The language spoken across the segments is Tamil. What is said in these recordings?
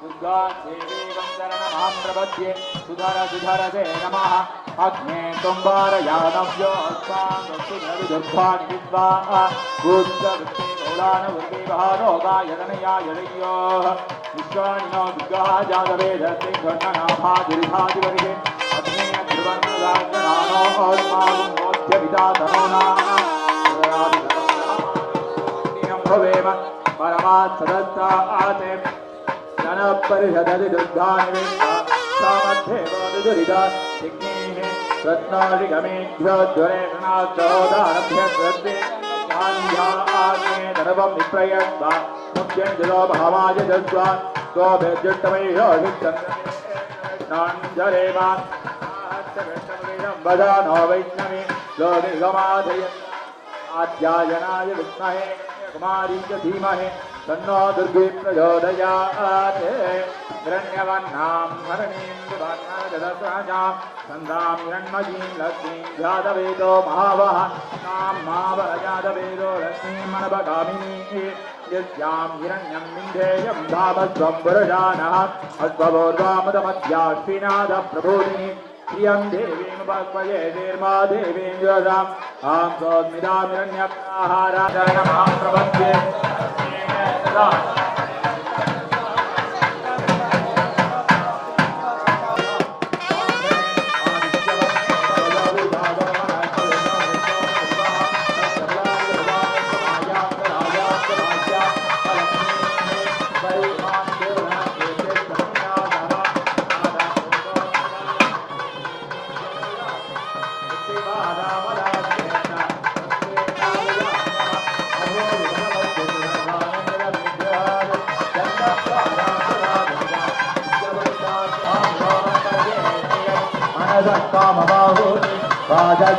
दुर्गा देवी वंदनमां प्रपद्ये सुधर सुधरते नमः अग्ने तुम्बारयानव्यो अस्मान् विद्वा भूतवृत्ते गौरानवृत्ते भारोगायतनयायणयोः विश्वानिनो दुर्गः जातवेदस्ते घण्टनाभादिरिधादिवर्गे अग्ने ध्रुवन्नदाग्नानो अस्माकं मोध्यविदातनोना भवेम परमात् सदस्ता आते जनपरिषदि दुर्गानिवेशा सामध्येवदुरिदा सिग्नेः रत्नादिगमेभ्यो द्वरेणाचोदारभ्य कृते कान्या आग्ने दर्वं विप्रयत्वा मुख्यञ्जलो भावाय दत्वा स्वभिर्जुष्टमयो विच्छन्देव वदानो वैष्णवे लोनिगमाधय आद्यायनाय विद्महे कुमारी च धीमहि तन्नो दुर्गे प्रचोदयात् हिरण्यवर्णां हरणीन्दुवर्णजलस्राजां सन्दां हिरण्मयीं लक्ष्मीं जातवेदो महावः तां महावजातवेदो लक्ष्मीमनवगामिनी यस्यां हिरण्यं विन्धेयं धामस्वं पुरुषानः अश्वभोर्वामदमध्याश्विनादप्रभूतिनि प्रियं देवीमुपक्वये धीर्मा देवीं योजाम् आं सोऽस्मितामिरण्यप्राहाराचरणमां प्रपद्ये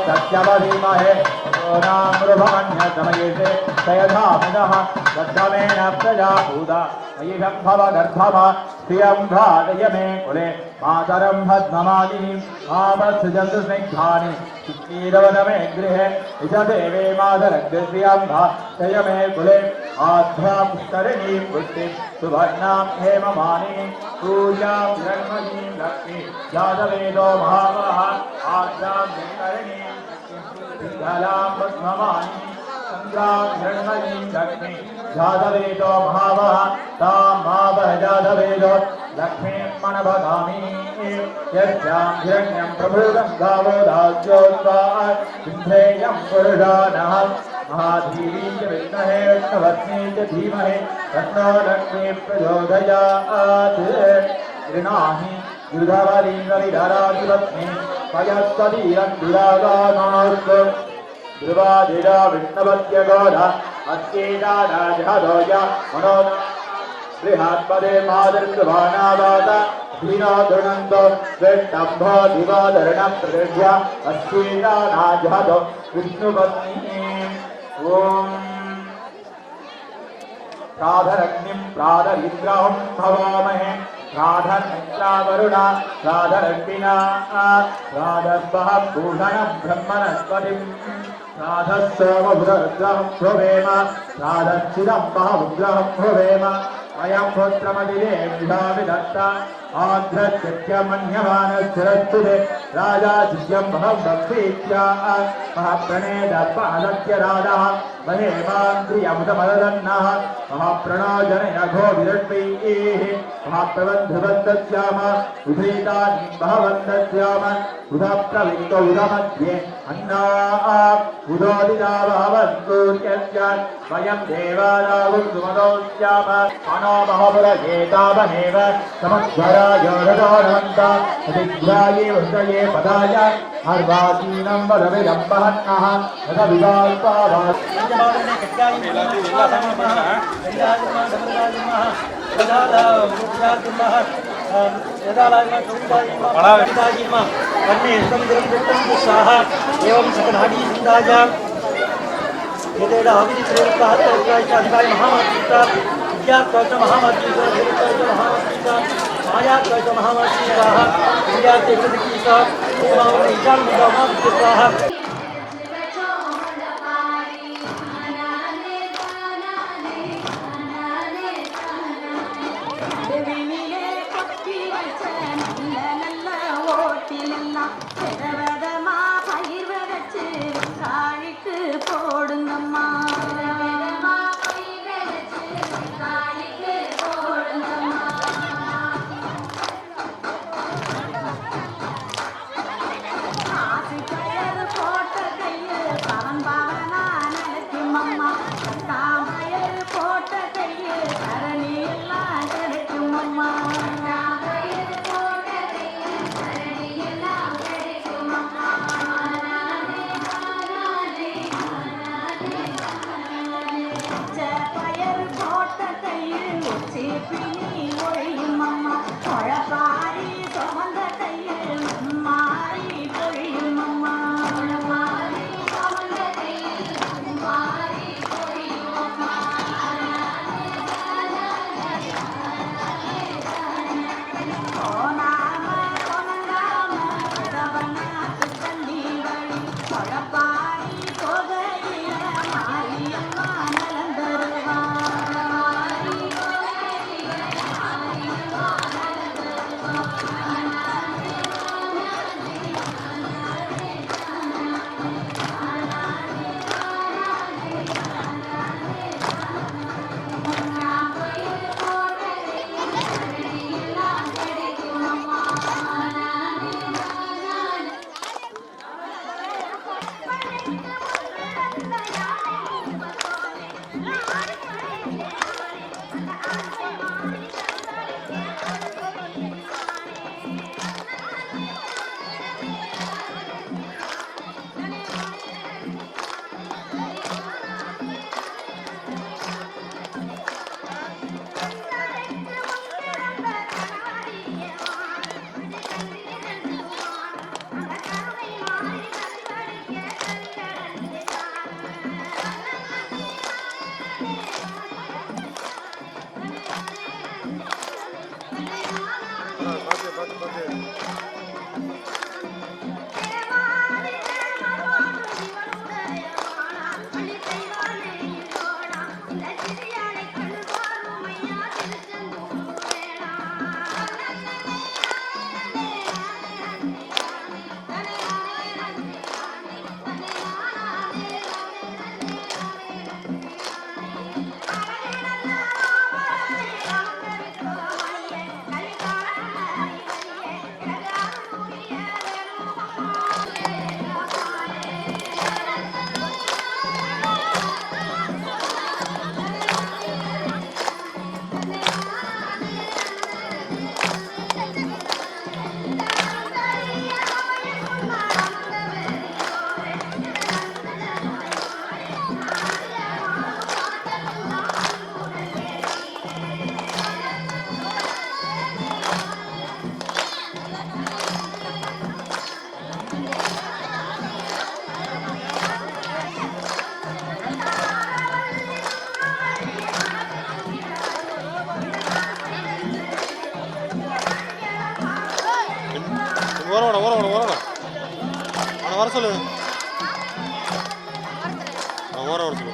सत्यवधीमहे नामृभाण्यसमयेते तयधामिनः दद्धमेन प्रजाभूता मयिषं भवगर्भमा श्रियं घातय मे कुले मातरं भद्ममालिनीं मामत्सृजन्तु स्निग्धानि चित्तीरवद मे गृहे इषदेवे मातरग्रश्रियं घातय मे कुले आध्यां पुष्करिणीं पुष्टिं सुवर्णां हेममालिनीं पूजां हिरण्मयीं लक्ष्मीं जातवेदो महावः आध्यां पुष्करिणीं जलां पद्ममालिनीं चन्द्रां हिरण्मयीं लक्ष्मीं जातवेदो महावः तां महावः जातवेदो लक्ष्मीं मनभगामिनी यस्यां हिरण्यं प्रभूतं गावो दास्योत्साहात् सिन्धेयं पुरुषानः महाधीरीं च विद्महे विष्णुवत्नीं च धीमहि तन्नो लक्ष्मीः प्रचोदयात् गृह्णामि युधवरीं रविधराधिपत्नीं पयस्वदीरं दुरागामास्तु ध्रुवाधिरा विष्णवत्यगोधा अस्येदाराजहदोय मनो बृहत्पदे मादृष्टवानावाद धीनादृणन्तो वेष्टम्भो दिवादरणं प्रदृढ्य अस्येदाराजहदो विष्णुपत्नीं ॐ प्राधरग्निं प्राधरिद्रां भवामहे प्राधर्मित्रावरुणा प्राधरग्निना प्राधर्वः भूषणं ब्रह्मणस्पतिं प्राधस्सोमभुरग्रहं भवेम प्राधच्छिदं महाभुग्रहं भवेम अयं पुत्रमदिरे विधाविदत्ता आध्रत्यमन्यमानश्चिरस्तुते राजा शिष्यं महं भक्तीत्या महाप्रणेदपादत्य राजः महेमान्द्रियमुदमदन्नः महाप्रणोजनयघो विरट्वैः महाप्रबन्धवन्दस्याम उधृतानि बहवन्दस्याम उदप्रविक्तो उदमध्ये अन्ना उदोदिता भवन्तु यस्यात् वयं देवानागुरुमदोस्याम मनो महपुरजेतावनेव समध्वराय रजोनवन्ता अधिग्राये वृतये पदाय अर्वाचीनं वदविदम्बहन्नः तदविदाल्पावात् एवं सकनाडी सिंधाजा यदेदा अभिजित अधिकारी महामात्रिका विद्यात्वच महामात्रिका महामात्रिका मायात्वच महामात्रिका विद्यार्थी விதவிதமா பயிர் விதைச்சு காளிக்கு போடுங்கம்மா. ஓரவன ஓரவன ஓரவன அவனை வர சொல்லு. ஓர வர சொல்லு.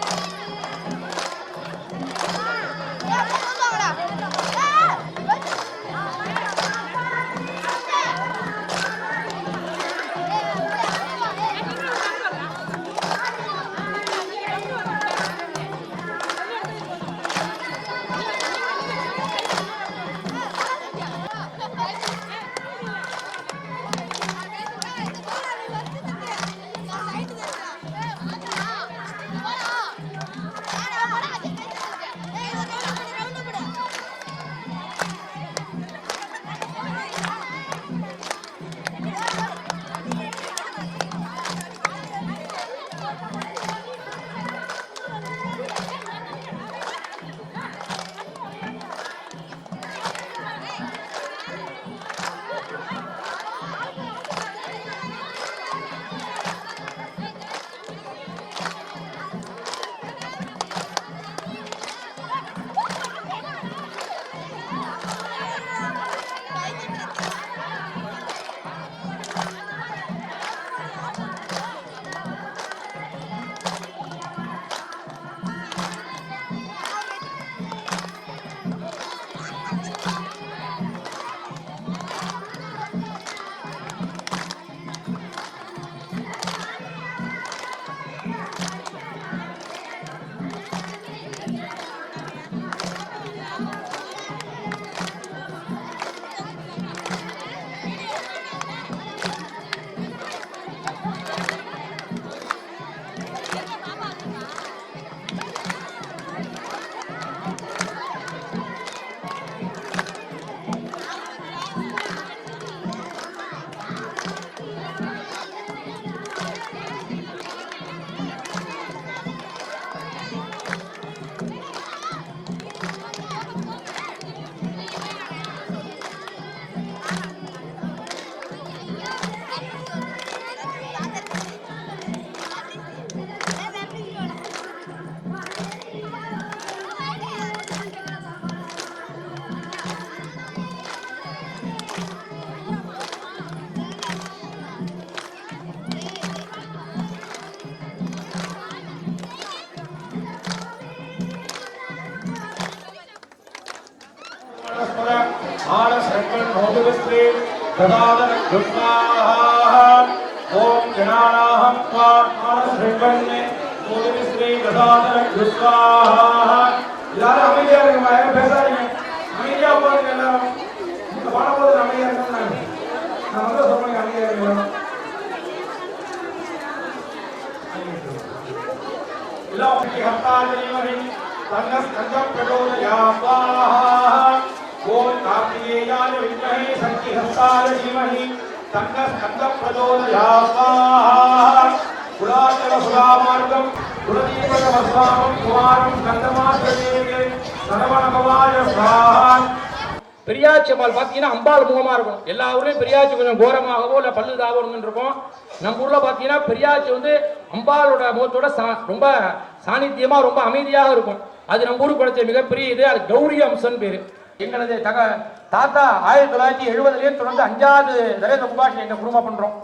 आलस्रक्कन्नोदुविस्त्रे ददादनकृष्णाः ओम गणानाहं त्वा आलस्रक्कन्ने नोदुविस्त्रे ददादनकृष्णाः எல்லாரும் அமைதியா இருங்க யாரும் பேசாதீங்க அமைதியா உட்காருங்க எல்லாரும் இந்த பாடம்போது அமைதியா இருக்கணும் நான் வந்து சொல்றேன் அமைதியா இருங்க எல்லாம் ஹஸ்தாஜீவரி தன்னஸ்கந்தம் பிரச்சோதயாத்வாஹ ஓம் கார்த்திகேயாய வித்மஹே சக்திஹஸ்தாய தீமஹி தன்னஸ்கந்தம் பிரச்சோதயாத்வாஹ குலாச்சல சுதாமார்க்கம் குலதீபகவஸ்வாமம் குமாரம் கந்தமாத்ரதேவே சரவணபவாய ஸ்வாஹா. பெரியாச்சி அம்பாள் பார்த்தீங்கன்னா அம்பாள் முகமாக இருக்கும். எல்லா ஊர்லேயும் பெரியாச்சி கொஞ்சம் கோரமாகவோ இல்லை பல்லுதாகவோ இருக்கும். நம்ம ஊரில் பார்த்தீங்கன்னா பெரியாச்சி வந்து அம்பாளோட முகத்தோட ரொம்ப சாநித்தியமாக ரொம்ப அமைதியாக இருக்கும். அது நம்ம ஊருக்கு கிடைச்ச மிகப்பெரிய இது. அது கௌரி அம்சன் பேர். எங்களது தாத்தா 1970 தொடர்ந்து 5வது தடவை இந்த கும்பாஷம் எங்கள் குடும்பம் பண்ணுறோம்.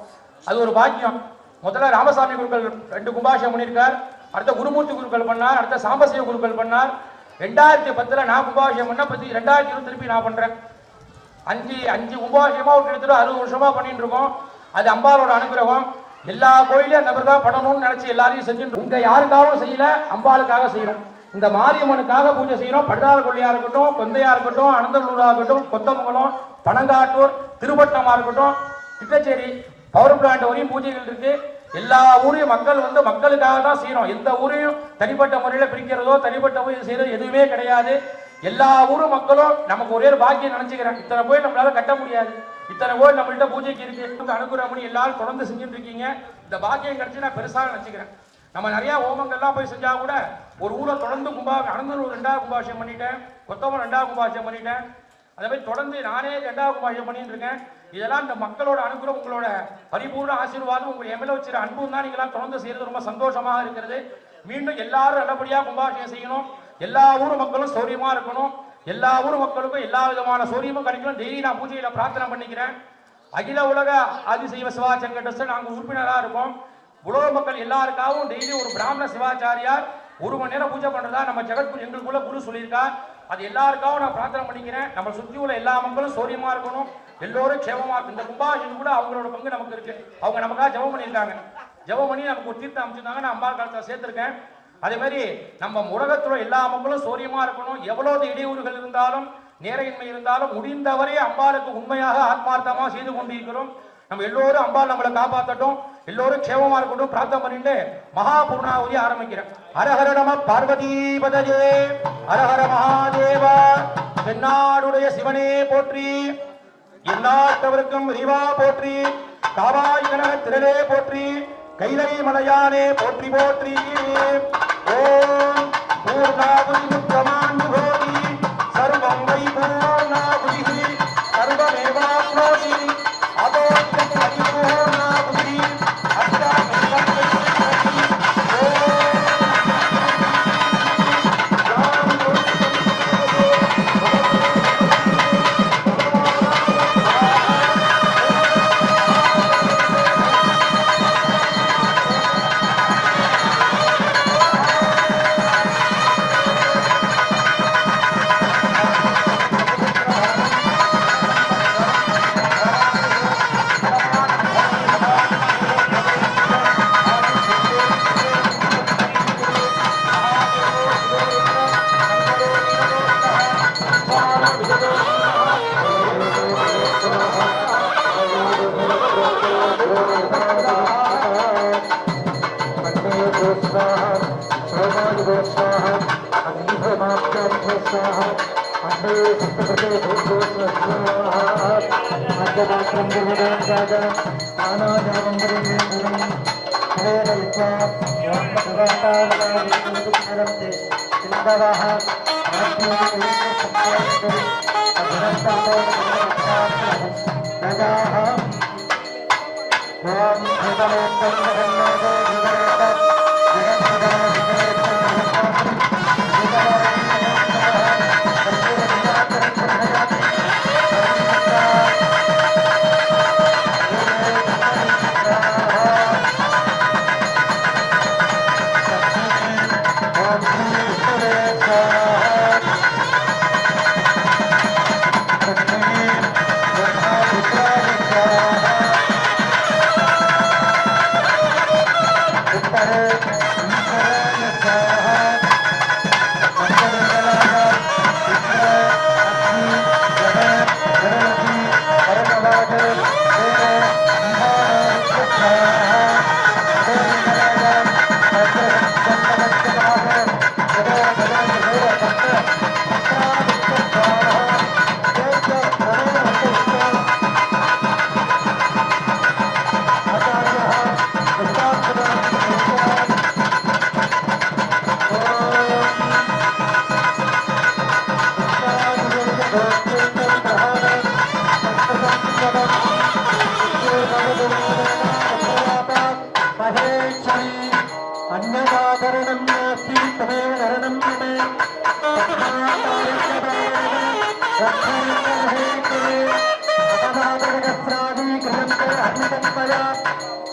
அது ஒரு பாக்கியம். முதல்ல ராமசாமி குருக்கள் 2 கும்பாஷம் பண்ணியிருக்கார். அடுத்த குருமூர்த்தி குருக்கள் பண்ணார். அடுத்த சாம்பசிவ குருக்கள் பண்ணார். 2010 நான் கும்பாபிஷேகம் பண்ண 2020 திருப்பி நான் பண்றேன். 5 கும்பாபிஷேகமா கிட்டத்தட்ட 60 வருஷமா பண்ணிட்டு இருக்கோம். அது அம்பாளோட அனுகிரகம். எல்லா கோயிலையும் அந்த மாதிரி தான் பண்ணணும்னு நினைச்சு எல்லாரையும் செஞ்சுட்டு இங்க யாருக்காகவும் செய்யல, அம்பாளுக்காக செய்யறோம். இந்த மாரியம்மனுக்காக பூஜை செய்யறோம். பட்டாள கொள்ளையா இருக்கட்டும், கொந்தையா இருக்கட்டும், அனந்தலூரா இருக்கட்டும், கொத்தமங்கலம், பனங்காட்டூர், திருப்பட்டமா இருக்கட்டும், திட்டச்சேரி பவர் பிளான்ட் வரையும் பூஜைகள் இருக்கு. எல்லா ஊரையும் மக்கள் வந்து மக்களுக்காக தான் செய்யறோம். எந்த ஊரையும் தனிப்பட்ட முறையில் பிரிக்கிறதோ தனிப்பட்ட முறையில் செய்யறது எதுவுமே கிடையாது. எல்லா ஊரும் மக்களும் நமக்கு ஒரே ஒரு பாக்கியம் நினைச்சுக்கிறேன். இத்தனை கோயில் நம்மளால கட்ட முடியாது. இத்தனை கோயில் நம்மள்ட்ட பூஜைக்கு இருக்கு. அனுகிரகம் பண்ணி எல்லாரும் தொடர்ந்து செஞ்சுட்டு இருக்கீங்க. இந்த பாக்கியம் கிடைச்சு நான் பெருசாக நினைச்சுக்கிறேன். நம்ம நிறைய ஹோமங்கள்லாம் போய் செஞ்சா கூட ஒரு ஊரை தொடர்ந்து அனந்தலூர் 2வது கும்பாபிஷேகம் பண்ணிட்டேன், கொத்தமரம் 2வது கும்பாபிஷேகம் பண்ணிட்டேன். அதே மாதிரி தொடர்ந்து நானே 2வது கும்பாபிஷேகம் பண்ணிட்டு இருக்கேன். இதெல்லாம் இந்த மக்களோட அனுகிரகம், உங்களோட பரிபூர்ண ஆசீர்வாதம், உங்க எம்எல்ஏ வச்சிருக்க அன்பும் தான் நீங்களாம் தொடர்ந்து செய்யறது ரொம்ப சந்தோஷமாக இருக்கிறது. மீண்டும் எல்லாரும் நல்லபடியா கும்பாபிஷேகம் செய்யணும். எல்லா ஊர் மக்களும் சௌரியமா இருக்கணும். எல்லா ஊர் மக்களுக்கும் எல்லா விதமான சௌரியமும் கிடைக்கணும். டெய்லி நான் பூஜையில பிரார்த்தனை பண்ணிக்கிறேன். அகில உலக ஆதிசைவ சிவாச்சாரிய ட்ரஸ்ட் நாங்க உறுப்பினராக இருக்கோம். உலக மக்கள் எல்லாருக்காகவும் டெய்லி ஒரு பிராமண சிவாச்சாரியார் 1 மணி நேரம் பூஜை பண்றதா நம்ம ஜெகத்குரு எங்களுக்குள்ள குரு சொல்லியிருக்கார். அது எல்லாருக்காகவும் நான் பிரார்த்தனை பண்ணிக்கிறேன். நம்ம சுற்றி உள்ள எல்லா மக்களும் சௌரியமா இருக்கணும், எல்லோரும் க்ஷேமமா இருக்கும். இந்த கும்பாபிஷேகம் கூட அவங்களோட பங்கு நமக்கு இருக்கு. அவங்க நமக்காக ஜெபம் பண்ணியிருக்காங்க. ஜெபம் பண்ணி நமக்கு ஒரு தீர்த்தம் அமைச்சிருந்தாங்க. நான் அம்பாள் காலத்தில் சேர்த்திருக்கேன். அதே மாதிரி நம்ம உலகத்துல எல்லா மக்களும் சௌரியமா இருக்கணும். எவ்வளவு இடையூறுகள் இருந்தாலும் நேரையின்மை இருந்தாலும் முடிந்தவரை அம்பாளுக்கு உண்மையாக ஆத்மார்த்தமாக செய்து கொண்டிருக்கிறோம். நம்ம எல்லோரும் அம்பாள் நம்மளை காப்பாற்றட்டும், எல்லோரும் க்ஷேமமா இருக்கட்டும் பிரார்த்தனை பண்ணிட்டு மகா பூர்ணாவதி ஆரம்பிக்கிறேன். ஹரஹர நம பார்வதி பதஜே, ஹரஹர மகாதேவா. தென்னாடுடைய சிவனே போற்றி, எல்லாத்தவருக்கும் விரிவா போற்றி, காவாய் கனக திரளே போற்றி, கைலை மலையானே போற்றி போற்றி. ஓம் பூர்ணாவதி முக்கியமான் கோதி சர்வம் வை பூர்ணாவதி சர்வமேவாப்னோதி அதோத்யம் பரிபூர்ணாவதி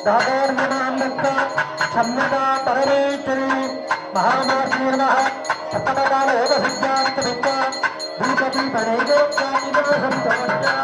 दातोर्नमान्नत्वा सम्यदा परमेश्वरी महामार्गे नमः सप्तमकालोपसिद्ध्यान्तविद्या दीपदीपनैवेद्यादिनाशं समस्या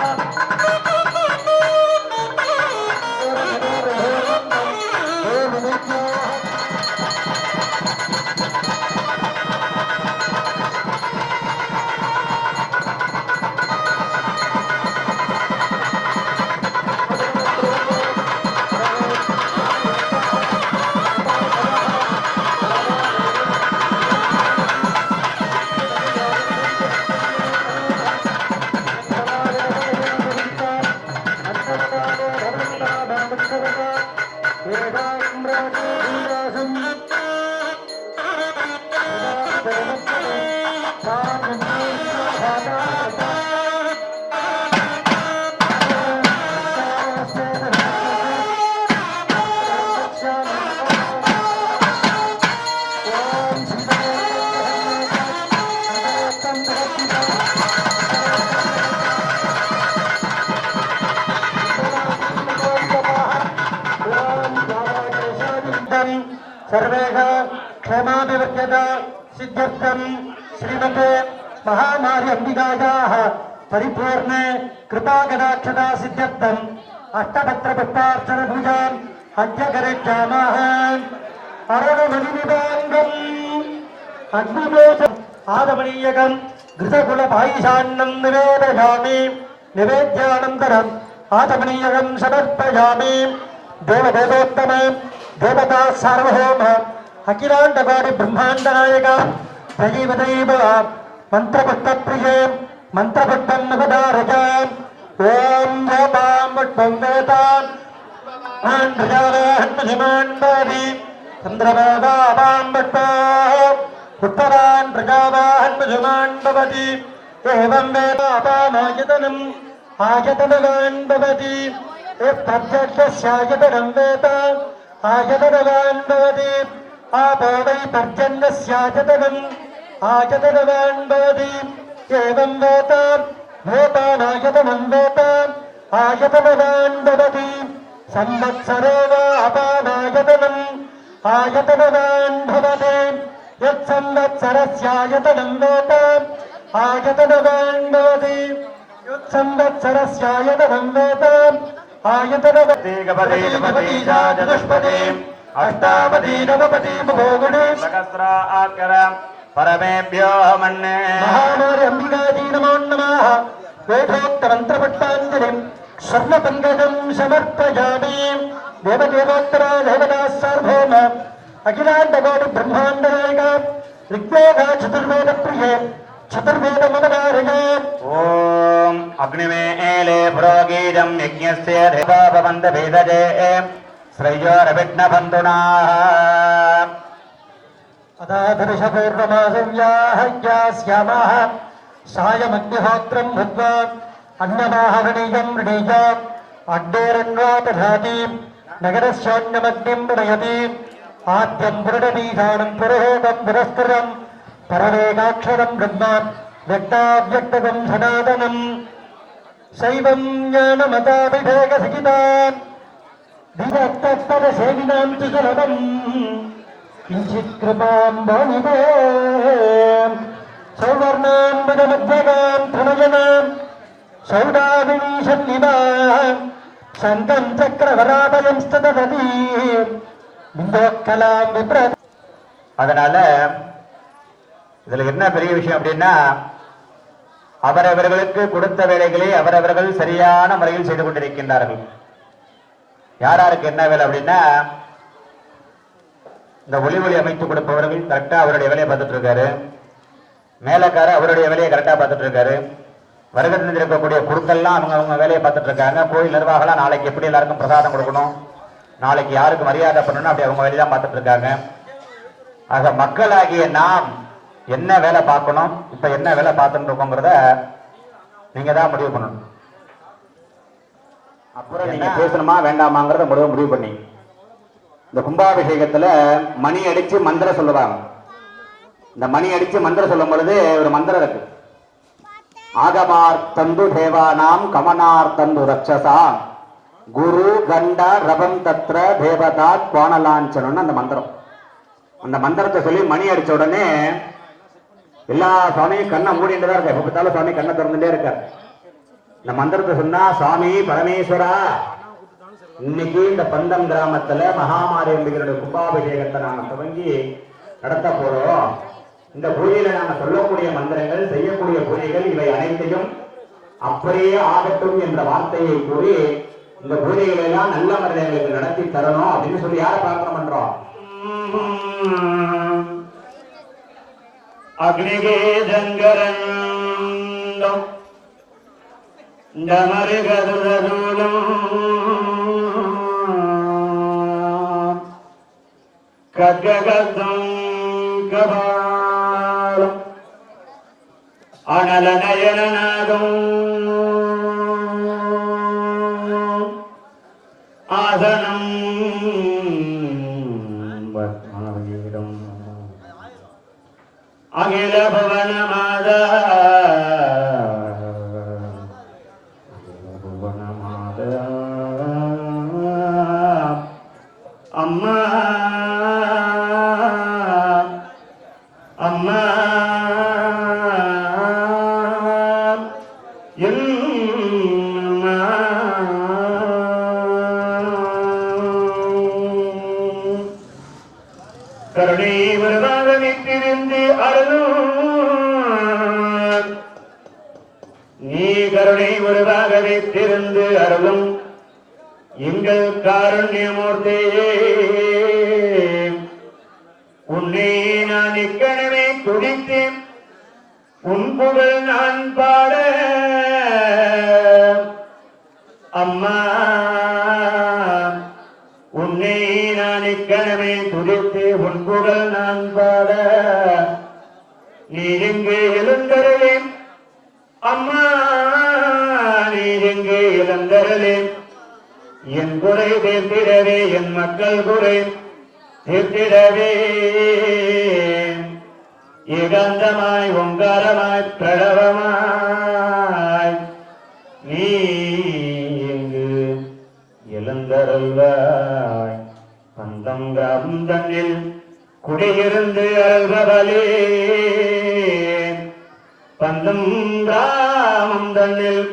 सर्वेषां क्षेमाभिवृद्ध्यता सिद्ध्यर्थं श्रीमते महामारी अंबिकायाः परिपूर्णे कृपाकटाक्षता सिद्ध्यर्थम् अष्टपत्रपुष्पार्चन पूजां अद्य करिष्यामः। अरवमणिनिबाङ्गम् अग्निमोचम् आदमनीयकं घृतकुलपायिषान्नं निवेदयामि। निवेद्यानन्तरम् आदमनीयकं समर्पयामि। देवदेवोत्तम देवता सार्वभौम अखिलांडकोटि ब्रह्मांड नायक दयैव मंत्रपुष्पप्रिये मंत्रपुष्पं नवदारज ओं योपां पुष्पं वेतां प्रजावाहन्महिमाण्डवि चन्द्रमावां पुष्पवान् प्रजावाहन्महिमाण्डवति एवं वेदापामायतनम् आयतनवान् भवति प्रत्यक्षस्यायतनं वेता आयतनवान् भवति आपो वै पर्जन्यस्यायतनम् आयतनवान् भवति एवं वेता वेतानायतनं वेता आयतनवान् भवति संवत्सरो वा अपानायतनम् आयतनवान् भवति यत्संवत्सरस्यायतनं वेता आयतनवान् भवति यत्संवत्सरस्यायतनं वेता आयतनवती चतुष्पदी अष्टापदी नवपदी भोगुणे सहस्रा आकर परमेभ्यो मन्ये महामारी अंबिकाजी नमो नमः। वेदोक्त मंत्रपुष्पाञ्जलिं स्वर्णपङ्कजं समर्पयामि। देवदेवोत्तर देवता सार्वभौम अखिलाण्डकोटि ब्रह्माण्डनायक ऋग्वेद चतुर्वेद प्रिये चतुर्वेद ममदारय ओम अग्निमेले पुरोगीजं यज्ञस्य देवाभवन्त वेदजे श्रेयोरविघ्नबन्धुना अदाधर्षपूर्णमासव्याहज्ञास्यामः सायमग्निहोत्रं भूत्वा अन्नमाहरणीयं ऋणीय अग्नेरण्वा दधाति नगरस्योन्नमग्निं ऋणयति आद्यं पुरुषबीजानं पुरोहोतं पुरस्कृतं परमेकाक्षरं ब्रह्म व्यक्ताव्यक्तकं सनातनं शैवं ज्ञानमताभिषेकसहितान् दिवक्तपदसेविनां च सुलभं किञ्चित् कृपां भोनिवे सौवर्णां पदमध्यगां प्रणयनां सौदाविनीशन्निवा सङ्गं चक्रवराभयं स्तदति बिन्दोत्कलां विप्र அதனால இதுல என்ன பெரிய விஷயம் அப்படின்னா அவரவர்களுக்கு கொடுத்த வேலைகளை அவரவர்கள் சரியான முறையில் செய்து கொண்டிருக்கின்றார்கள். யாராருக்கு என்ன வேலை அப்படின்னா இந்த ஒளி அமைத்து கொடுப்பவர்கள் கரெக்டா அவருடைய வேலையை பார்த்துட்டு இருக்காரு. மேலக்கார அவருடைய வேலையை கரெக்டா பார்த்துட்டு இருக்காரு. வருகத்தில் இருக்கக்கூடிய குருக்கள்லாம் அவங்க வேலையை பார்த்துட்டு இருக்காங்க. கோயில் நிர்வாகம் நாளைக்கு எப்படி எல்லாருக்கும் பிரசாதம் கொடுக்கணும், நாளைக்கு யாருக்கு மரியாதை பண்ணணும், அப்படி அவங்க வேலையை தான் பார்த்துட்டு இருக்காங்க. ஆக மக்களாகிய நாம் என்ன வேலை பார்க்கணும், இப்ப என்ன வேலை பார்த்துட்டு இருக்கோங்கிறத நீங்க தான் முடிவு பண்ணணும். அப்புறம் நீங்க பேசணுமா வேண்டாமாங்கிறத முடிவு பண்ணி இந்த கும்பாபிஷேகத்துல மணி அடிச்சு மந்திரம் சொல்லுவாங்க. இந்த மணி அடிச்சு மந்திரம் சொல்லும் பொழுது ஒரு மந்திரம் இருக்கு. ஆகமார் தந்து தேவானாம் கமனார் தந்து ரட்சசாம் குரு கண்டா ரபம் தத்ர தேவதா கோணலாஞ்சனம்னு அந்த மந்திரம். அந்த மந்திரத்தை சொல்லி மணி அடிச்ச உடனே எல்லா சுவாமியும் கண்ணை மூடிட்டு தான் இருக்காரு. எப்ப பார்த்தாலும் சுவாமி கண்ணை திறந்துட்டே இருக்காரு. இந்த மந்திரத்தை சொன்னா, சுவாமி பரமேஸ்வரா, இன்னைக்கு இந்த பந்தம் கிராமத்துல மகாமாரி அம்பிகளுடைய கும்பாபிஷேகத்தை நாம துவங்கி நடத்த போறோம். இந்த பூஜையில நாம சொல்லக்கூடிய மந்திரங்கள், செய்யக்கூடிய பூஜைகள் இவை அனைத்தையும் அப்படியே ஆகட்டும் என்ற வார்த்தையை கூறி இந்த பூஜைகளை எல்லாம் நல்ல மனிதர்களுக்கு நடத்தி தரணும் அப்படின்னு சொல்லி யாரை பிரார்த்தனை பண்றோம்? அக்னிகேதங்கரண்டம் டமருகதுரதூலம் கத்ககதம் கபாலம் அனலநயனநாதம் ஆசனம் பத்மவீரம் அகில புவனமாதா அம்மா அம்மா கருணை வருவாக வைத்திருந்து அருளும், நீ கருணை வருவாக வைத்திருந்து அருளும் எங்கள் காருண்யமூர்த்தியே. உன்னை நான் இக்கணமே துடித்தேன், உன் புகழ் நான் பாட. அம்மா உன்னை நான் இக்கணமே துடித்து உன் புகழ் நான் பாட. நீ எங்கே எழுந்தருளே அம்மா, நீ எங்கே எழுந்தருளே. என் குறை தீர்த்திடவே, என் மக்கள் குறை தீர்த்திடவே. ஏகாந்தமாய் ஓங்காரமாய் பிரணவமாய் நீ எங்கு எழுந்தருள்வாய். பந்தம் கிராமம் தன்னில் குடியிருந்து அருள்பவளே, பந்தம் கிராமம் தன்னில்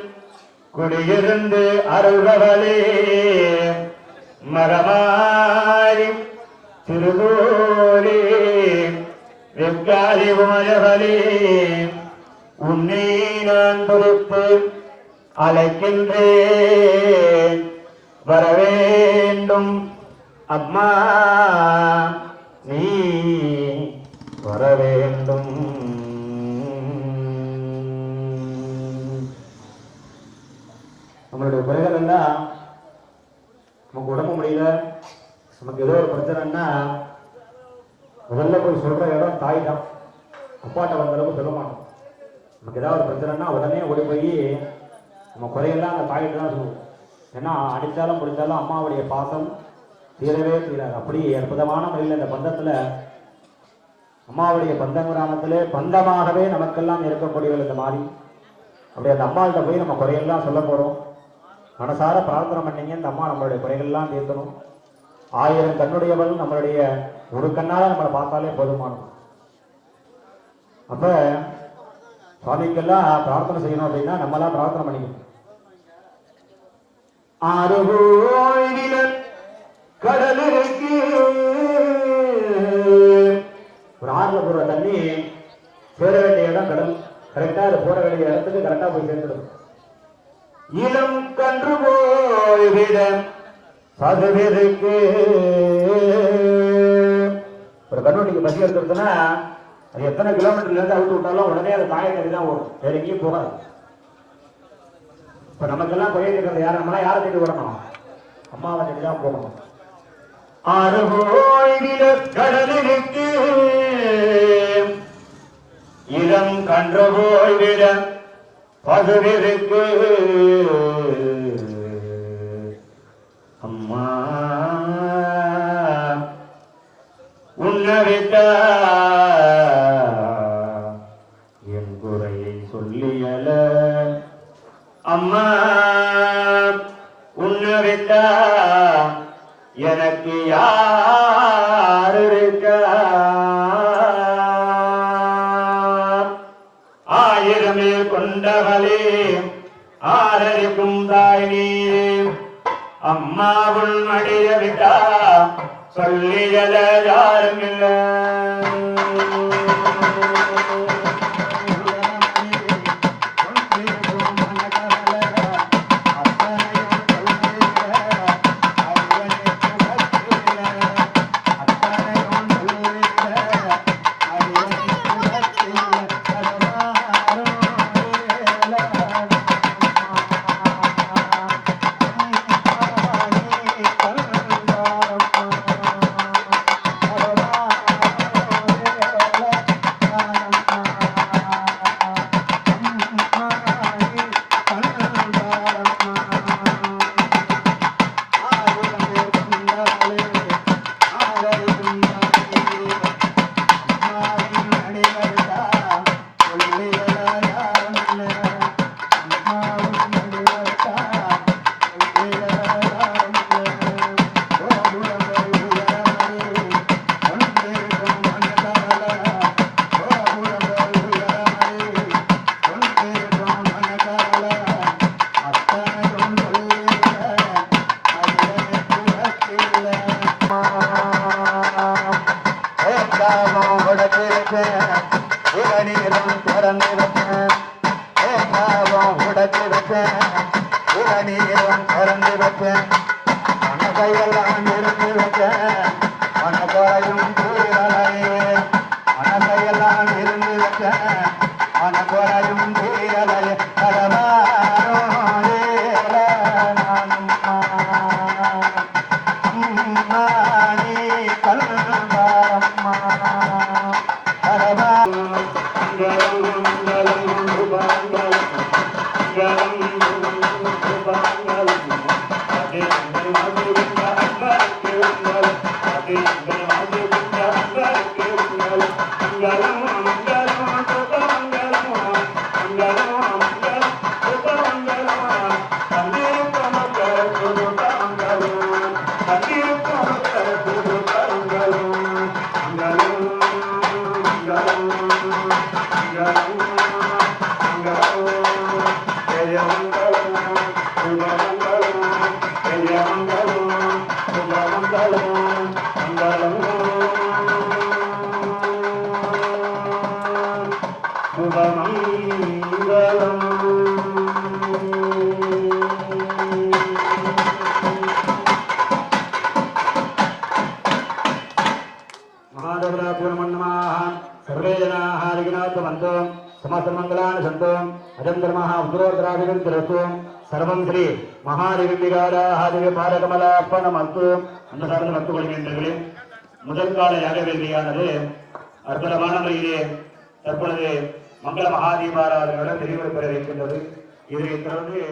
குடியிருந்து அருள்பவளே. மகமாரி திருவோரே வெக்காரி உமயவளே, உன்னை நான் பொறுத்து அழைக்கின்றேன், வரவேண்டும் அம்மா, நீ வரவேண்டும். நம்மளுடைய குறைகள் எல்லாம், நமக்கு உடம்பு முடியல, நமக்கு ஏதோ ஒரு பிரச்சனைன்னா முதல்ல போய் சொல்ற இடம் தாய் தான். அப்பாட்ட வந்த அளவுக்கு சொல்ல மாட்டோம். நமக்கு ஏதாவது ஒரு பிரச்சனைன்னா உடனே ஓடி போய் நம்ம குறையெல்லாம் அந்த தாயிட்டு தான் சொல்லுவோம். ஏன்னா அடித்தாலும் பிடிச்சாலும் அம்மாவுடைய பாசம் தீரவே தீராது. அப்படி அற்புதமான முறையில் இந்த பந்தத்துல, அம்மாவுடைய பந்தம் கிராமத்திலே பந்தமாகவே நமக்கெல்லாம் இருக்கக்கூடியவர்கள் இந்த மாதிரி. அப்படி அந்த அம்மாள்கிட்ட போய் நம்ம குறையெல்லாம் சொல்ல போறோம். மனசார பிரார்த்தனை பண்ணீங்க, இந்த அம்மா நம்மளுடைய குறைகள்லாம் தீர்க்கணும். 1000 கண்ணுடையவள் நம்மளுடைய ஒரு கண்ணால நம்மளை பார்த்தாலே போதுமானது. அப்ப சுவாமிக்கெல்லாம் பிரார்த்தனை செய்யணும் அப்படின்னா நம்மளாம் பிரார்த்தனை பண்ணிக்கணும். கடலுக்கு ஒரு ஆறுல போற தண்ணி சேர வேண்டிய இடம் கடல். கரெக்டா அது போற வேண்டிய இடத்துக்கு கரெக்டா போய் சேர்ந்துடும். இளம் கன்று போய்விட சதுவிற்கு ஒரு கண்ணுட்டிக்கு பசி எடுத்துருச்சுன்னா அது எத்தனை கிலோமீட்டர்ல இருந்து அவுத்து விட்டாலும் உடனே அது தாயக்கறி தான் ஓடும், வேற எங்கேயும் போகாது. இப்ப நமக்கெல்லாம் குறைய இருக்கிறது யார்? நம்மளாம் யாரை தேடி விடணும்? அம்மாவை தேடி தான் போகணும். ஆறு போய்விட கடலுக்கு இளம் கன்று போய்விட பதுவிற்கு அம்மா உன்னவிட்ட என் குறையை சொல்லியல. அம்மா உன்னை விட்டா எனக்கு யார் இருக்கா? ஆயிரமே கொண்டவளே ஆரரிக்கும் தாய் நீ, அம்மாவுள் மடிய விட்டா சொல்லியல யாரும் இல்லை. சர்வம் ஸ்ரீ மகாதிவிகாராதிவி பாரகமலாப்பணமஸ்து. அந்த சார்ந்த பக்து கொள்கின்றீர்களே, முதல் கால யாகவேதியானது அற்புதமான முறையிலே தற்பொழுது மங்கள மகாதீபாராதனையுடன் தெரிவு பெற இருக்கின்றது. இதைத் தொடர்ந்து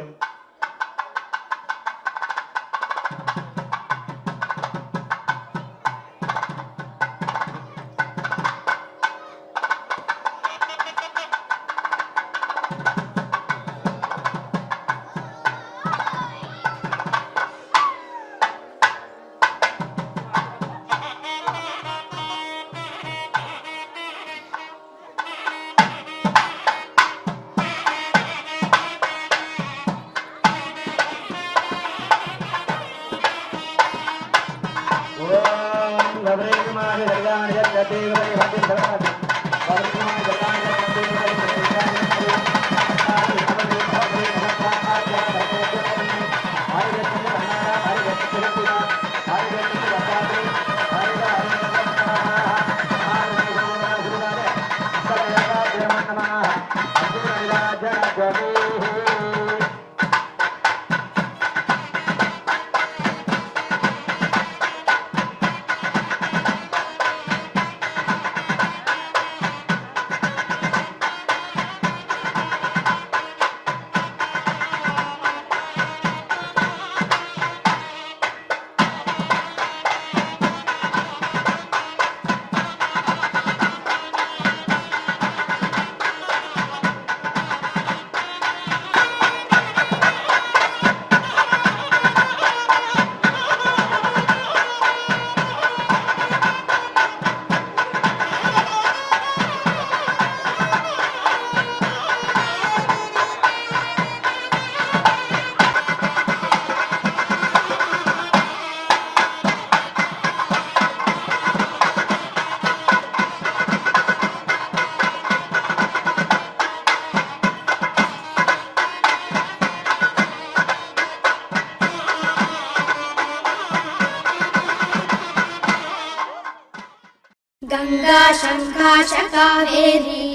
गंगा शंकाश कावेरी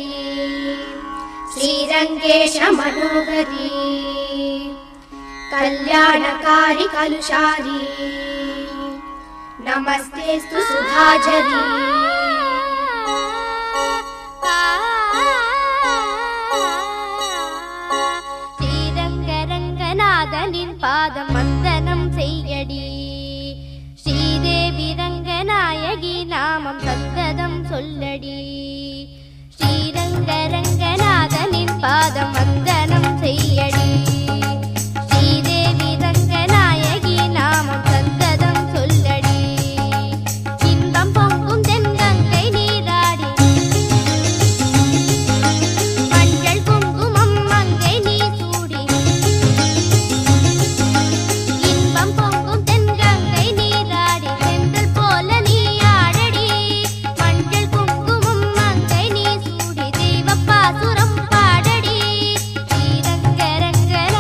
श्रीरंगेश मनोहरी कल्याणकारी कलुषारी नमस्तेस्तु सुधाझरी ஸ்ரீரங்கரங்கநாதனின் பாதம் வந்தனம் செய்யடி ஸ்ரீதேவி ரங்கநாயகி நாமம் சந்ததம் சொல்லடி ஸ்ரீரங்கரங்கநாதனின் பாதம் வந்தனம் செய்யடி ஸ்ரீதேவி ரங்கநாயகி நாமம் சந்ததம் சொல்லடி இன்பம் பொங்கும் தென்கங்கை நீராடி மஞ்சள் குங்குமம் மங்கை நீ சூடி இன்பம் பொங்கும் தென்கங்கை நீராடி செந்தல் போல நீ ஆடடி மஞ்சள் குங்குமம் மங்கை நீ சூடி தெய்வப்பாசுரம் பாடடி ஸ்ரீரங்கரங்கநாதனின்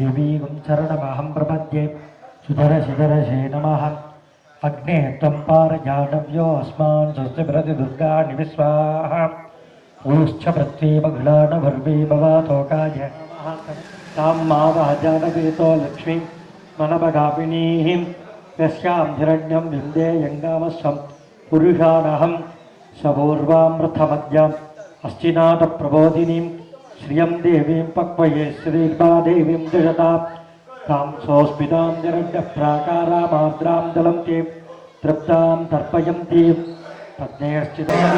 देवीं शरणमहं प्रपद्ये सुधरशिधरशे नमः अग्ने त्वं पारजानव्योऽस्मान् स्वस्ति प्रति दुर्गाणि विश्वाहा ऊश्च पृथ्वी मघुलानभर्वी भवातोकाय तां मावाजानवीतो लक्ष्मीं मनपगापिनीः यस्यां हिरण्यं विन्देयङ्गामस्वं पुरुषानहं सपूर्वामृथमद्याम् अस्तिनाथप्रबोधिनीं श्रियं देवीं पक्वये श्रीर्वादेवीं दृशतां तां सोऽस्मितां निरड्यप्राकारामार्द्रां दलन्तीं तृप्तां तर्पयन्तीं पद्मेश्चितां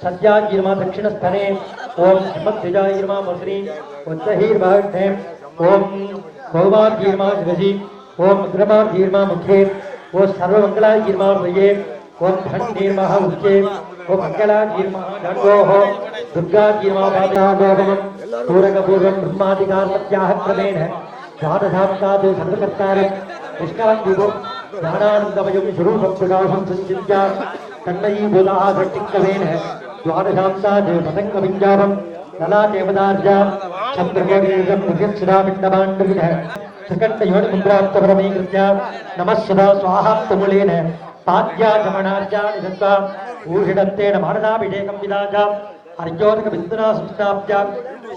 सद्याजीर्मा दक्षिणस्थने ओम हिमध्वजाजीर्मा मसरी उच्चहीर्भाग्ने ओम भौमाजीर्मा शिरसि ओम रुद्रमाजीर्मा मुखे ओम सर्वमंगलाजीर्मा हृदये ओम धन्नीर्मा उच्चे ओम मंगलाजीर्मा दण्डोः दुर्गाजीर्मा पादागोपमं पूरकपूर्वं ब्रह्मादिकारमत्याः क्रमेण द्वादशान्ताद् सर्वकर्तारं निष्कान्तिभो ज्ञानानन्दमयं स्वरूपं प्रकाशं सञ्चित्य तन्मयीभूताः दृष्टिक्रमेण द्वादशान्ताद् पतङ्गविञ्जापं ललाटेवदार्जां चन्द्रकोटीरं मृगच्छिरापिण्डमाण्डविदः त्रिकण्ठयोनिमुद्राप्तपरमीकृत्य नमः सदा स्वाहाप्तमूलेन पाद्याचमणार्जानि दत्त्वा ऊषिडत्तेन मानदाभिषेकं विदाजा अर्योदकबिन्दुना संस्थाप्य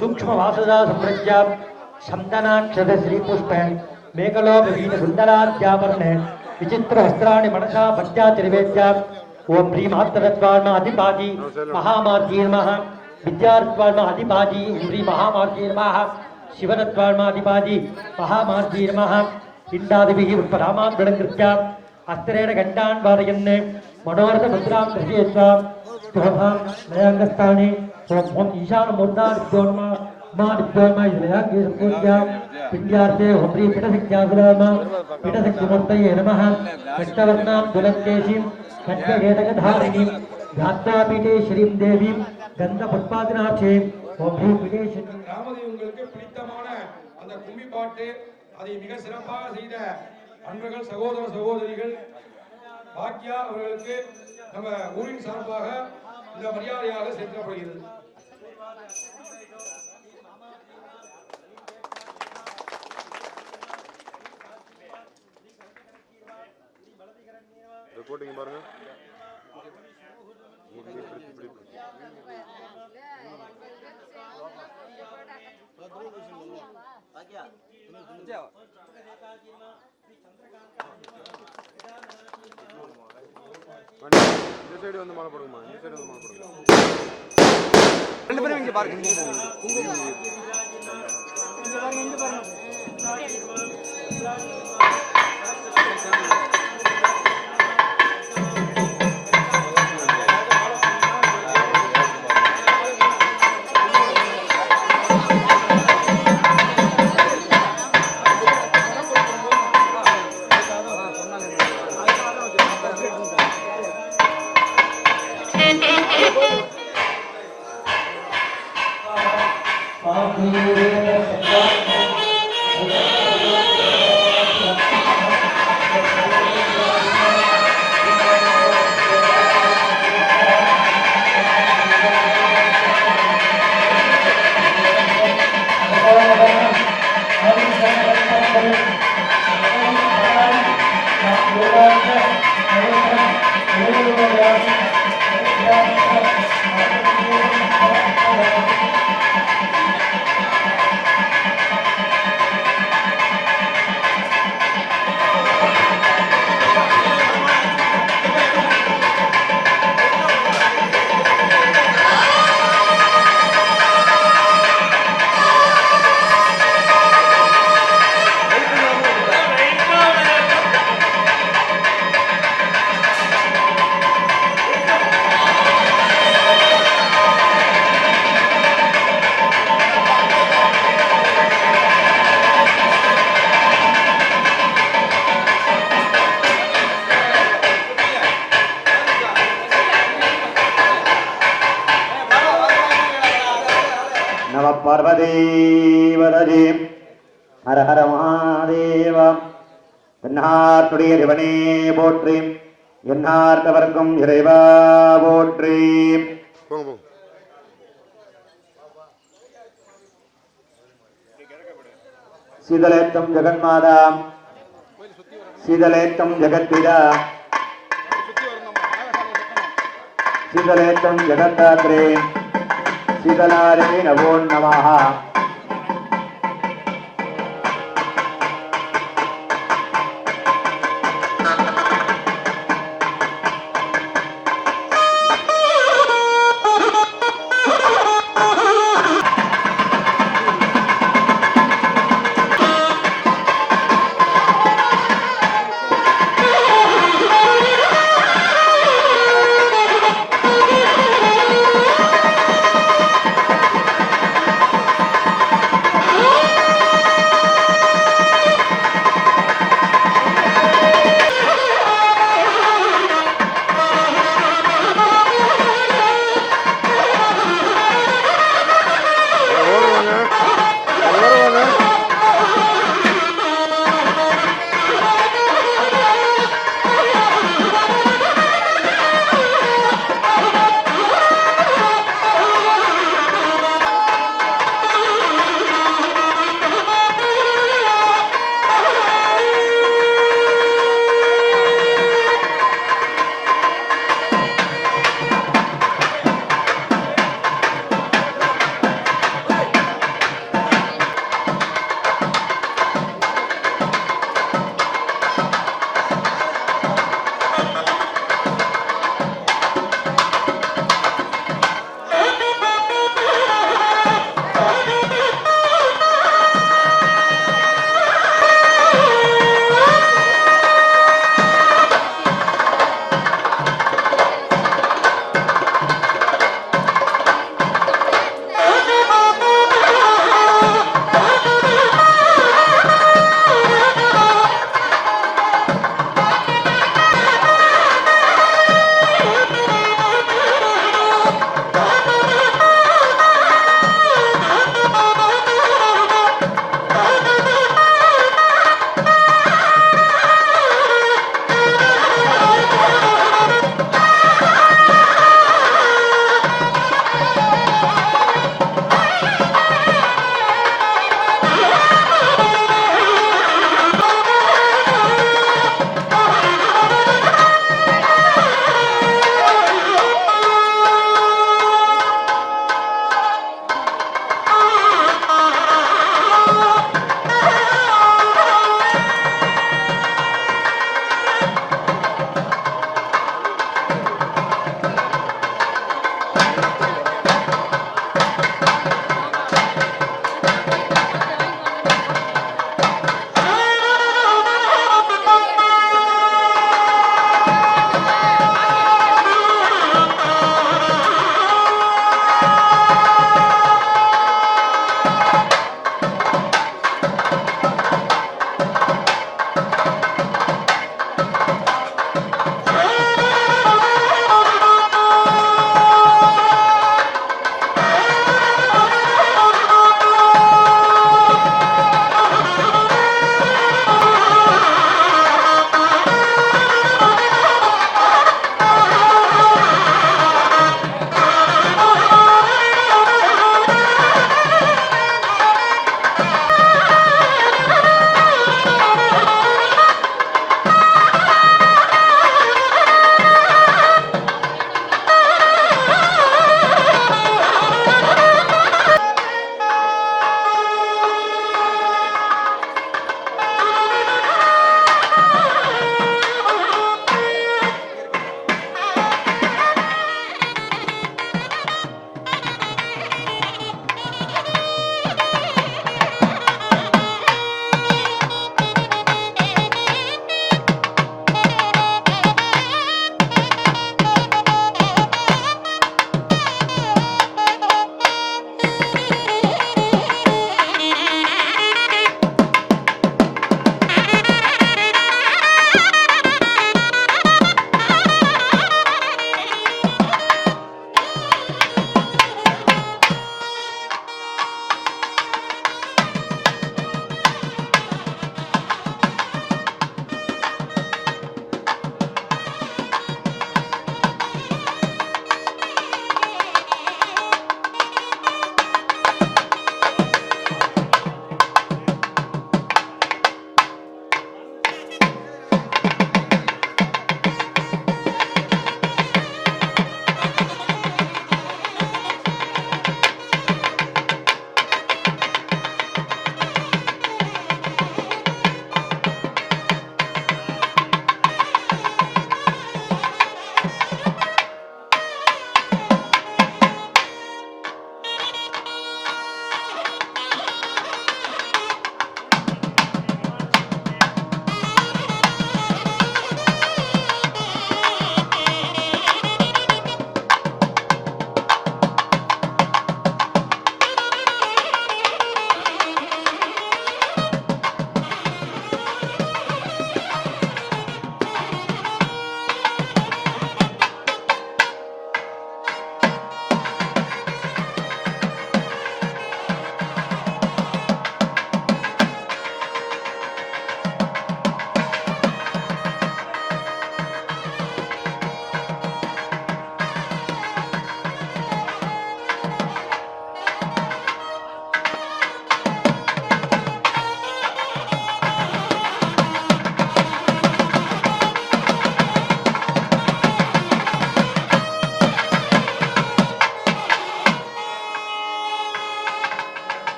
सूक्ष्मवासदा सम्रज्य शन्दनाक्षतश्रीपुष्प मेकलोपवीतसुन्दराद्यापर्ण विचित्रवस्त्राणि मनसा भक्त्या त्रिवेद्य ओम प्रीमात्रत्वान्माधिपाति महामार्गीर्मः विद्यार्थ्वाल्मा अधिपाजी उम्री महामार्गी नमः शिवनत्वाल्मा अधिपाजी महामार्गी नमः इंडादिभिः उत्परामान् गणकृत्या अस्त्रेण घण्टान् वारयन् मनोरथ मुद्रां दर्शयित्वा स्तोभां नयाङ्गस्थाने ओम ईशानमूर्धादिभ्यो नमः मादिभ्योर्मा नयाङ्गे सम्पूज्या पिण्ड्यार्थे होम्री पिडशक्त्यासुराम पिडशक्तिमूर्तये नमः कष्टवर्णां दुलङ्केशीं खड्गहेतकधारिणीं ध्यात्वापीठे श्रीं देवीं गन्धपुष्पादिनाक्षे ओम पीठे ராமதி உங்களுக்கு பிடித்தமான அந்த கும்மி பாட்டு அதை மிக சிறப்பாக செய்த அன்பர்கள் சகோதர சகோதரிகள் பாக்கியா அவர்களுக்கு நம்ம ஊரின் சார்பாக இந்த மரியாதையாக சேர்க்கப்படுகிறது. ரிப்போர்ட்டிங் பாருங்க. இந்த சைடு வந்து மாலை போடுங்கம்மா. இந்த சைடு வந்து மாலை போடுங்க. ரெண்டு பேரும் இங்க பாருங்க. பார்வதீவதே ஹர ஹர மகாதேவ. என்னார்த்துடைய இறைவனே போற்றி, என்னார்த்தவர்க்கும் இறைவா போற்றி. போங்க போங்க. சீதலேத்தம் ஜெகன்மாதா, சீதலேத்தம் ஜெகத்பிதா, சீதலேத்தம் ஜெகத்தாத்ரே, சீதலாரே நவோ நமः.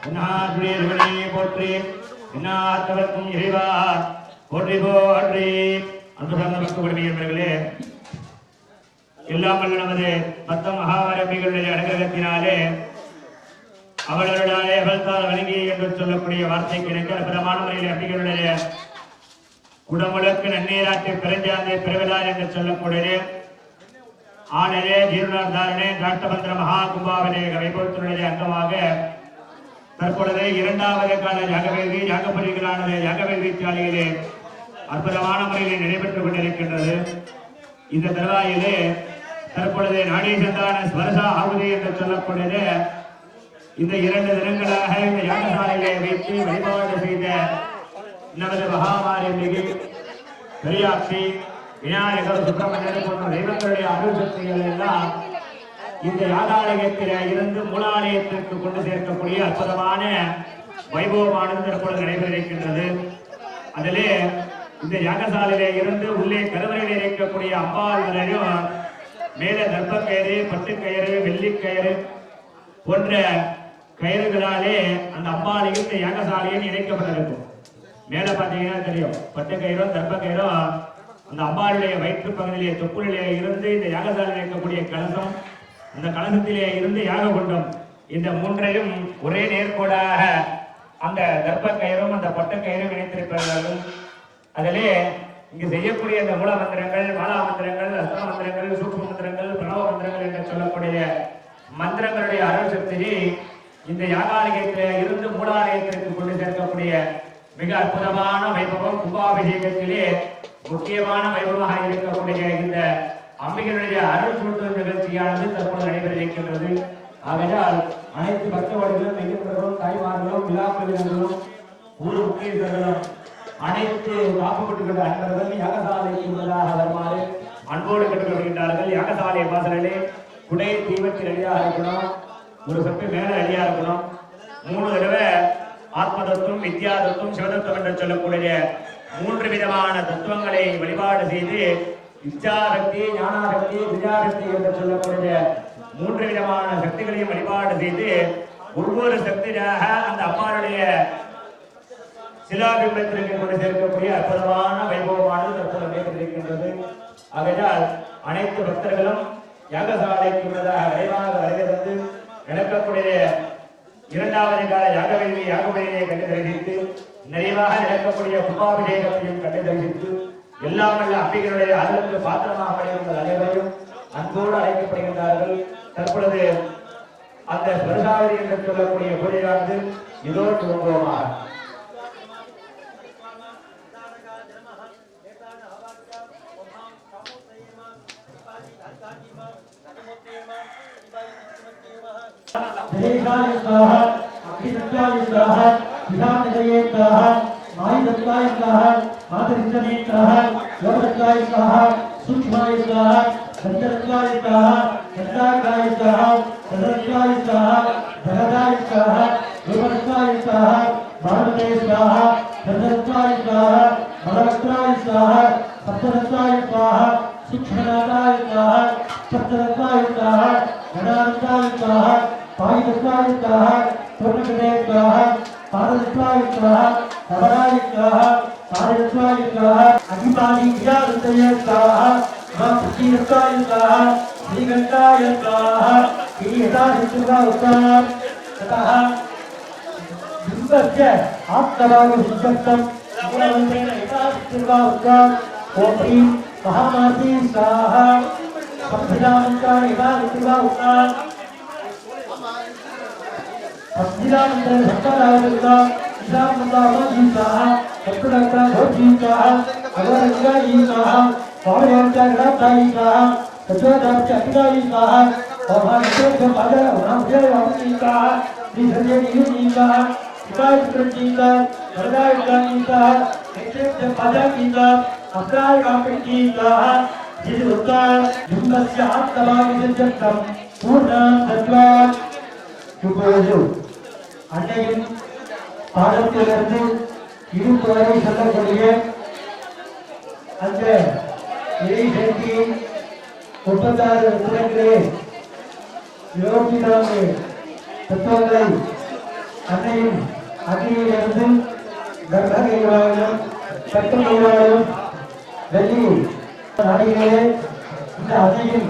என்னாருடைய போற்றி என்னார்த்தவர்க்கும் இறைவா போற்றி போற்றி. அன்புடன் நமக்கு விடுமையவர்களே, எல்லாம் வல்ல நமது பத்த மகாவரம்பிகளுடைய அனுகிரகத்தினாலே அவர்களுடைய அவள்தால் வணங்கி என்று சொல்லக்கூடிய வார்த்தைக்கு எனக்கு அற்புதமான முறையில் அம்பிகளுடைய குடமுழக்கு நன்னீராட்டு பிறஞ்சாந்தை பிறவிழார் என்று சொல்லக்கூடிய ஆனரே ஜீர்ணார்தாரணே காஷ்டபந்திர மகா கும்பாபிஷேக வைபவத்தினுடைய அங்கமாக தற்பொழுது இரண்டாவது கால யாகவேதி யாகபலிகளானது யாகவேதி சாலையிலே அற்புதமான முறையில் நடைபெற்றுக் கொண்டிருக்கின்றது. இந்த தருவாயிலே தற்பொழுது நாடி சந்தான ஸ்வரசா ஆகுதி என்று சொல்லக்கூடியது இந்த 2 தினங்களாக இந்த யாகசாலையிலே வைத்து வழிபாடு செய்த நமது மகாமாரி பெரியாட்சி விநாயகர் சுப்பிரமணியர் போன்ற தெய்வங்களுடைய அருள் சக்திகள் எல்லாம் இந்த யாகாலயத்தில இருந்து மூலாலயத்திற்கு கொண்டு சேர்க்கக்கூடிய அற்புதமான வைபவமானது தற்பொழுது நடைபெறிருக்கின்றது. அதிலே இந்த யாகசாலையிலே இருந்து உள்ளே கருவறையில் இருக்கக்கூடிய அம்பாள் வரையும் மேலே தர்ப்பக்கயிறு, பட்டுக்கயிறு, வெள்ளிக்கயிறு போன்ற கயிறுகளாலே அந்த அம்பாளையும் இந்த யாகசாலையும் இணைக்கப்பட்டிருக்கும். மேலே பார்த்தீங்கன்னா தெரியும், பட்டுக்கயிறும் தர்ப்பக்கயிறும் அந்த அம்பாளுடைய வயிற்று பகுதியிலே தொப்புளிலே இருந்து இந்த யாகசாலையில் இருக்கக்கூடிய கலசம், அந்த கலசத்திலே இருந்து யாக குண்டம், இந்த 3ஐயும் ஒரே நேர்கோடாக அந்த தர்ப்பக்கயிறும் அந்த பட்டுக்கயிறும் இணைத்திருப்பார்கள். அதிலே இங்கு செய்யக்கூடிய இந்த மூல மந்திரங்கள், மாலா மந்திரங்கள், அஸ்திர மந்திரங்கள், சூக்ஷ்ம மந்திரங்கள், பிரணவ மந்திரங்கள் என்று சொல்லக்கூடிய மந்திரங்களுடைய அருள் சக்தியை இந்த யாகாலயத்திலே இருந்து மூலாலயத்திற்கு கொண்டு சேர்க்கக்கூடிய மிக அற்புதமான வைபவம் கும்பாபிஷேகத்திலே முக்கியமான வைபவமாக இருக்கக்கூடிய இந்த அம்பிகளுடைய அருள் சூட்டும் நிகழ்ச்சியானது தற்போது நடைபெறிருக்கின்றது. ஆகையால் அனைத்து பக்தவர்களும் மெய்யவர்களும் தாய்மார்களும் விழாக்களும் ஊர் முக்கியர்களும் அனைத்து காப்புப்பட்டுள்ள அன்பர்கள் யாகசாலைக்கு உள்ளதாக வருமாறு அன்போடு கற்றுக்கொள்கின்றார்கள். யாகசாலை வாசலிலே குடை தீவற்றி ரெடியாக இருக்கணும், ஒரு சொட்டு மேல ரெடியா இருக்கணும். 3 தடவை ஆத்ம தத்துவம், வித்யா தத்துவம், சிவதத்துவம் என்று சொல்லக்கூடிய 3 விதமான தத்துவங்களை வழிபாடு செய்து இச்சாசக்தி, ஞானாசக்தி, வித்யாசக்தி என்று சொல்லக்கூடிய 3 விதமான சக்திகளையும் வழிபாடு செய்து ஒவ்வொரு சக்தியாக அந்த அம்மாவுடைய சிலாபிம்பத்திற்கு கொண்டு சேர்க்கக்கூடிய அற்புதமான வைபவமானது தற்போது நடைபெற்றிருக்கின்றது. ஆகையால் அனைத்து பக்தர்களும் யாகசாலைக்கு முன்னதாக விரைவாக வருகை தந்து நடக்கக்கூடிய 2வது கால யாகவேதியை கண்டு தரிசித்து நிறைவாக நடக்கக்கூடிய கும்பாபிஷேகத்தையும் கண்டு தரிசித்து எல்லாம் வல்ல அம்பிகளுடைய அருளுக்கு பாத்திரமாக உங்கள் அனைவரையும் அன்போடு அழைக்கப்படுகின்றார்கள். தற்பொழுது அந்த ஸ்வரசாவதி என்று சொல்லக்கூடிய பூஜையானது இதோ துவங்குவோமாக. जयेशाय स्वाहा, अग्निदत्ताय स्वाहा, विधानजये स्वाहा, मायदत्ताय स्वाहा, मातरिष्ठने स्वाहा, योगदत्ताय स्वाहा, सूक्ष्माय स्वाहा, संजदत्ताय स्वाहा, चंद्राकाय स्वाहा, सदत्ताय स्वाहा, जगदाय स्वाहा, रूपदत्ताय स्वाहा, भारते स्वाहा, चंद्रदत्ताय स्वाहा, मलवक्त्राय स्वाहा, सप्तदत्ताय स्वाहा, सूक्ष्मनाथाय स्वाहा, सप्तदत्ताय स्वाहा, गणादत्ताय स्वाहा, पायदत्ताय स्वाहा, पूर्णकृते स्वाहा, पारदत्ताय स्वाहा, नवराय स्वाहा, पारदत्ताय स्वाहा, अधिपानि विजादत्ताय स्वाहा, महापृथ्वीदत्ताय स्वाहा, श्रीगंगाय स्वाहा, ईयतादित्युगावतार ततः बिंबस्य आत्मभावसिद्धं मूलमन्त्रेण ईयतादित्युगावतार ओम ह्रीं महामाती स्वाहा संभिदामन्त्राणि ईयतादित्युगावतार संभिदामन्त्रेण संकरावतार ईशामन्त्रामजी स्वाहा सत्कुलक्ता भोजी स्वाहा अगरंगाई स्वाहा पावयाचाग्राताई स्वाहा तत्वदार्थ अतिदाई स्वाहा ओमानित्य पादर ओनामजय वामनी स्वाहा श्रीधर्य नियुनी स्वाहा शिवाय कृष्णी स्वाहा वरदाय स्वामी स्वाहा नित्य पादा की स्वाहा अक्राय वामनी स्वाहा जिदुत्तार जुम्बस्य आत्मभाविजत्तं पूर्णं तत्वात् சுபோது அன்னையின் பாதத்திலிருந்து இடுப்பு வரை சொல்லக்கூடிய அந்த இறை சேர்க்கையை 36 தினங்களே 24 தத்துவங்களை அன்னையின் அக்னியிலிருந்து கர்ப்ப கைவாயும் சட்ட கைவாயும் வெள்ளி நாடுகளே இந்த அன்னையின்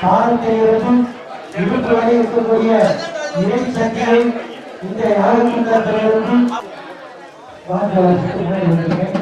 பாதத்திலிருந்து இடுப்பு வரை இருக்கக்கூடிய இறை சக்தியை இந்த யாருக்கும் வாங்க